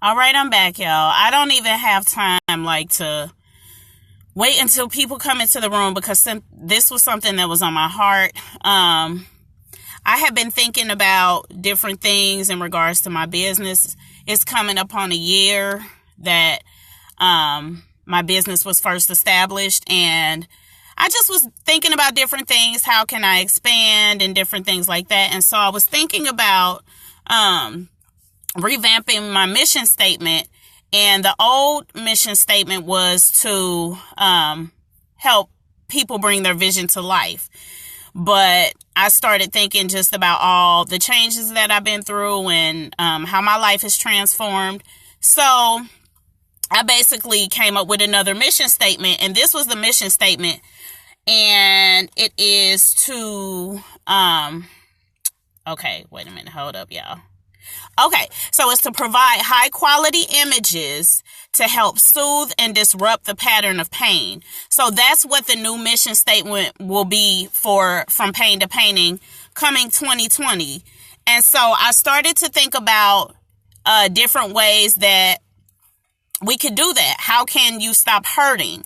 All right, I'm back, y'all. I don't even have time, to wait until people come into the room because this was something that was on my heart. I have been thinking about different things in regards to my business. It's coming up on a year that my business was first established, and I just was thinking about different things. How can I expand and different things like that? And so I was thinking about revamping my mission statement, and the old mission statement was to help people bring their vision to life. But I started thinking just about all the changes that I've been through and how my life has transformed. So I basically came up with another mission statement, and this was the mission statement, and it is to okay, wait a minute, hold up, y'all. Okay, so it's to provide high quality images to help soothe and disrupt the pattern of pain. So that's what the new mission statement will be for From Pain to Painting coming 2020. And so I started to think about different ways that we could do that. How can you stop hurting?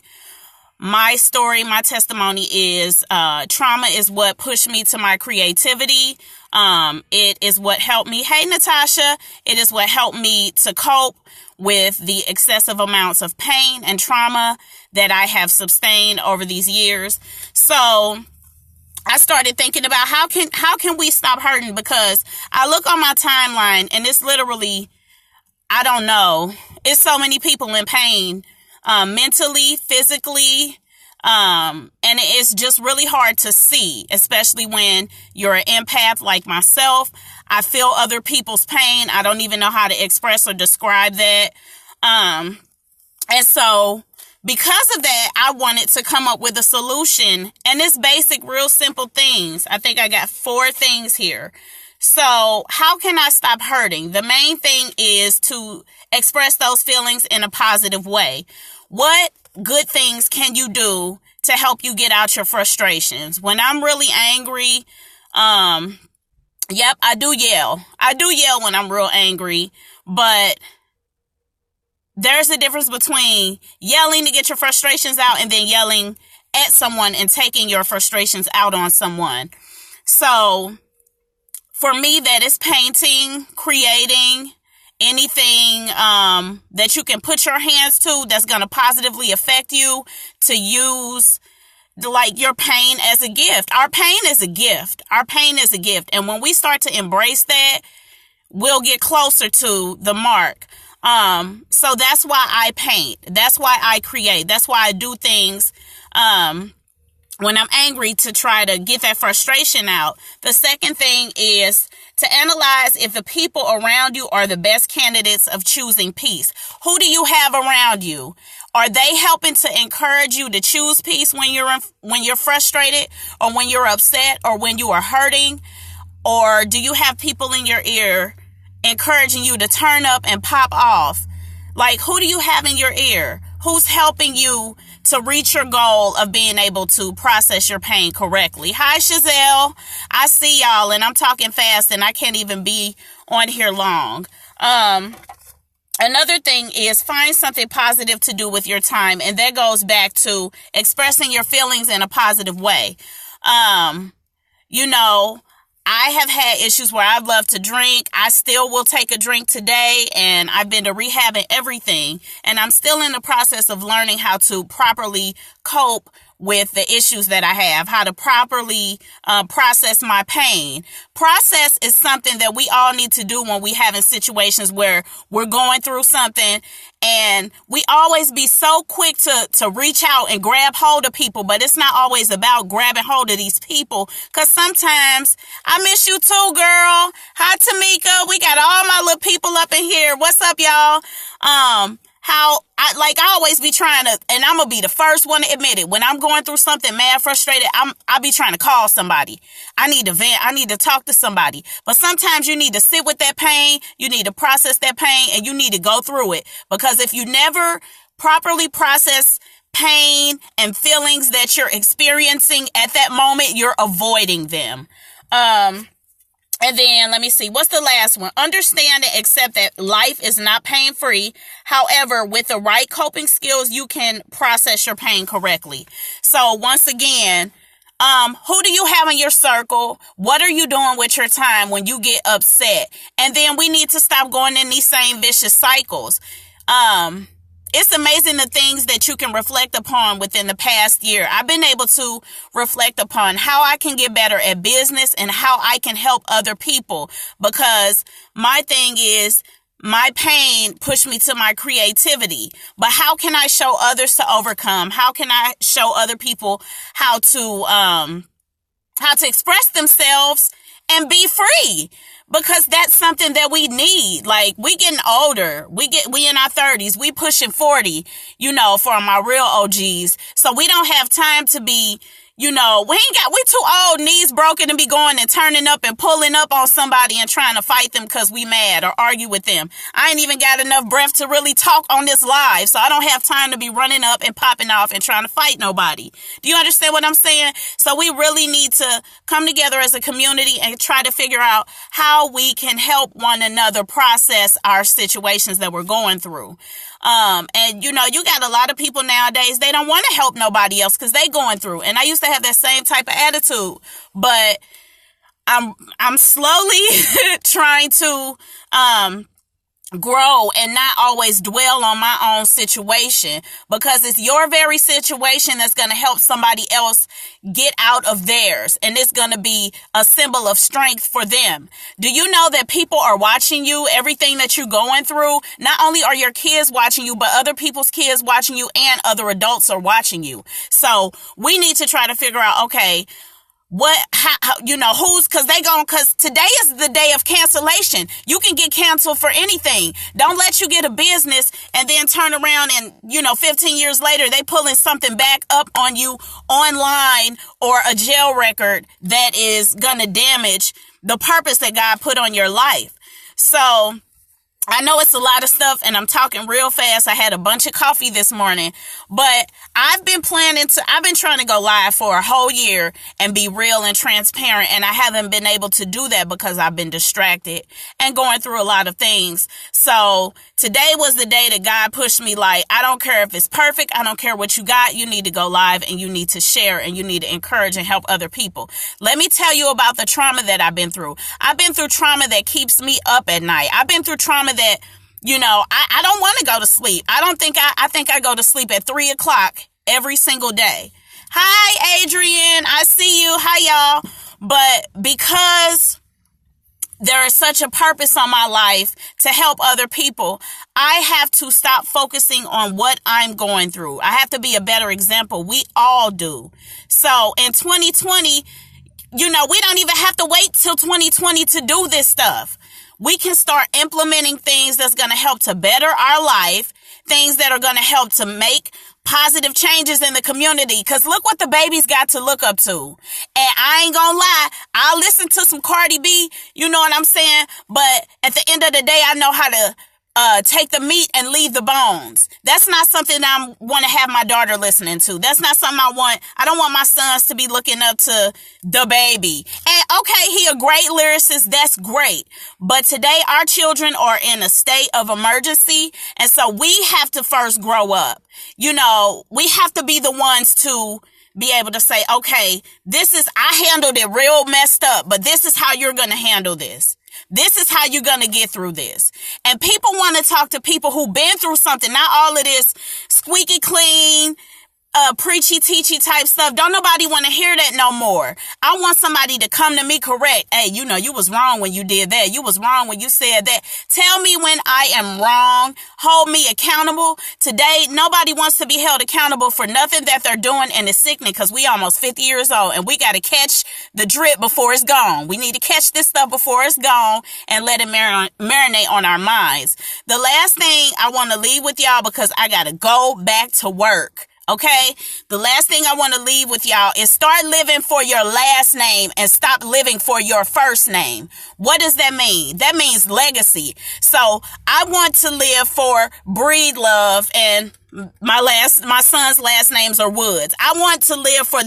My story, my testimony is trauma is what pushed me to my creativity. It is what helped me. Hey, Natasha. It is what helped me to cope with the excessive amounts of pain and trauma that I have sustained over these years. So I started thinking about how can we stop hurting? Because I look on my timeline and it's literally, I don't know, it's so many people in pain. Mentally, physically, and it's just really hard to see, especially when you're an empath like myself. I feel other people's pain. I don't even know how to express or describe that. And so because of that, I wanted to come up with a solution, and it's basic, real simple things. I think I got 4 things here. So how can I stop hurting? The main thing is to express those feelings in a positive way. What good things can you do to help you get out your frustrations? When I'm really angry, yep, I do yell. I do yell when I'm real angry, but there's a difference between yelling to get your frustrations out and then yelling at someone and taking your frustrations out on someone. So for me, that is painting, creating, anything that you can put your hands to that's going to positively affect you, to use your pain as a gift. Our pain is a gift. Our pain is a gift. And when we start to embrace that, we'll get closer to the mark. So that's why I paint. That's why I create. That's why I do things when I'm angry, to try to get that frustration out. The second thing is to analyze if the people around you are the best candidates of choosing peace. Who do you have around you? Are they helping to encourage you to choose peace when you're frustrated, or when you're upset, or when you are hurting? Or do you have people in your ear encouraging you to turn up and pop off? Who do you have in your ear? Who's helping you to reach your goal of being able to process your pain correctly? Hi, Chazelle. I see y'all, and I'm talking fast, and I can't even be on here long. Another thing is find something positive to do with your time, and that goes back to expressing your feelings in a positive way. I have had issues where I've loved to drink. I still will take a drink today, and I've been to rehab and everything. And I'm still in the process of learning how to properly cope with the issues that I have, how to properly process my pain. Process is something that we all need to do when we have in situations where we're going through something, and we always be so quick to reach out and grab hold of people, but it's not always about grabbing hold of these people, because sometimes I miss you too, girl. Hi, Tamika. We got all my little people up in here. What's up, y'all? I always be trying to, and I'm going to be the first one to admit it. When I'm going through something mad, frustrated, I'll be trying to call somebody. I need to vent. I need to talk to somebody. But sometimes you need to sit with that pain. You need to process that pain, and you need to go through it. Because if you never properly process pain and feelings that you're experiencing at that moment, you're avoiding them. And then let me see, what's the last one? Understand and accept that life is not pain free. However, with the right coping skills, you can process your pain correctly. So once again, who do you have in your circle? What are you doing with your time when you get upset? And then we need to stop going in these same vicious cycles. It's amazing the things that you can reflect upon within the past year. I've been able to reflect upon how I can get better at business and how I can help other people, because my thing is, my pain pushed me to my creativity. But how can I show others to overcome? How can I show other people how to express themselves and be free? Because that's something that we need. Like, we getting older. We in our 30s. We pushing 40, for my real OGs. So we don't have time to be, we too old, knees broken, to be going and turning up and pulling up on somebody and trying to fight them because we mad or argue with them. I ain't even got enough breath to really talk on this live, so I don't have time to be running up and popping off and trying to fight nobody. Do you understand what I'm saying? So we really need to come together as a community and try to figure out how we can help one another process our situations that we're going through. And you got a lot of people nowadays, they don't want to help nobody else because they going through. And I used to have that same type of attitude, but I'm slowly trying to, grow and not always dwell on my own situation, because it's your very situation that's going to help somebody else get out of theirs, and it's going to be a symbol of strength for them. Do you know that people are watching you? Everything that you're going through, not only are your kids watching you, but other people's kids watching you, and other adults are watching you. So we need to try to figure out, okay, because today is the day of cancellation. You can get canceled for anything. Don't let you get a business and then turn around and, 15 years later, they pulling something back up on you online, or a jail record that is going to damage the purpose that God put on your life. So I know it's a lot of stuff and I'm talking real fast. I had a bunch of coffee this morning, but I've been trying to go live for a whole year and be real and transparent. And I haven't been able to do that because I've been distracted and going through a lot of things. So today was the day that God pushed me, like, I don't care if it's perfect. I don't care what you got. You need to go live and you need to share and you need to encourage and help other people. Let me tell you about the trauma that I've been through. I've been through trauma that keeps me up at night. I've been through trauma that, I don't want to go to sleep. I think I go to sleep at 3:00 every single day. Hi, Adrian. I see you. Hi, y'all. But because there is such a purpose on my life to help other people, I have to stop focusing on what I'm going through. I have to be a better example. We all do. So in 2020, we don't even have to wait till 2020 to do this stuff. We can start implementing things that's going to help to better our life, things that are going to help to make positive changes in the community. Because look what the babies got to look up to. And I ain't gonna lie, I'll listen to some Cardi B, you know what I'm saying? But at the end of the day, I know how to take the meat and leave the bones. That's not something I want to have my daughter listening to. That's not something I want. I don't want my sons to be looking up to the baby. And okay, he a great lyricist. That's great. But today our children are in a state of emergency. And so we have to first grow up. We have to be the ones to be able to say, okay, I handled it real messed up, but this is how you're going to handle this. This is how you're going to get through this. And people want to talk to people who've been through something, not all of this squeaky clean, preachy, teachy type stuff. Don't nobody want to hear that no more. I want somebody to come to me correct. Hey, you was wrong when you did that. You was wrong when you said that. Tell me when I am wrong. Hold me accountable. Today, nobody wants to be held accountable for nothing that they're doing, and it's sickening because we almost 50 years old and we got to catch the drip before it's gone. We need to catch this stuff before it's gone and let it marinate on our minds. The last thing I want to leave with y'all, because I got to go back to work. Okay, the last thing I want to leave with y'all is start living for your last name and stop living for your first name. What does that mean? That means legacy. So I want to live for Breed Love, and my son's last names are Woods. I want to live for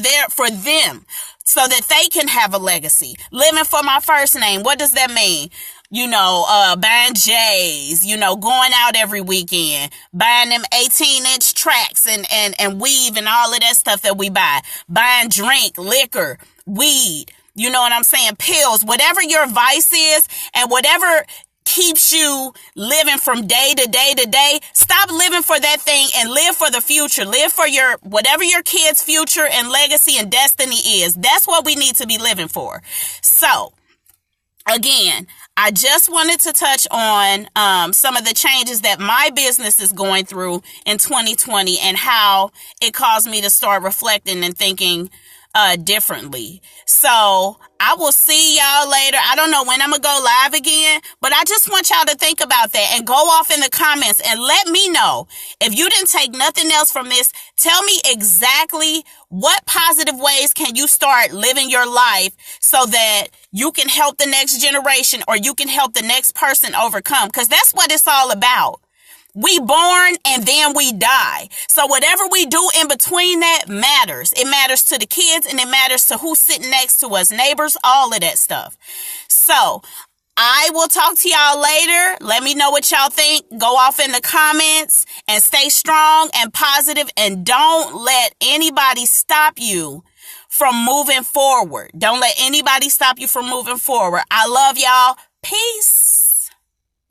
them so that they can have a legacy. Living for my first name. What does that mean? Buying J's, going out every weekend, buying them 18-inch tracks and weave and all of that stuff that we buy, buying drink, liquor, weed, you know what I'm saying? Pills, whatever your vice is and whatever keeps you living from day to day to day, stop living for that thing and live for the future. Live for whatever your kids' future and legacy and destiny is. That's what we need to be living for. So, again, I just wanted to touch on some of the changes that my business is going through in 2020 and how it caused me to start reflecting and thinking differently. So I will see y'all later. I don't know when I'm going to go live again, but I just want y'all to think about that and go off in the comments and let me know. If you didn't take nothing else from this, tell me exactly what positive ways can you start living your life so that you can help the next generation or you can help the next person overcome, because that's what it's all about. We born and then we die. So whatever we do in between that matters. It matters to the kids and it matters to who's sitting next to us, neighbors, all of that stuff. So I will talk to y'all later. Let me know what y'all think. Go off in the comments and stay strong and positive and don't let anybody stop you from moving forward. Don't let anybody stop you from moving forward. I love y'all. Peace.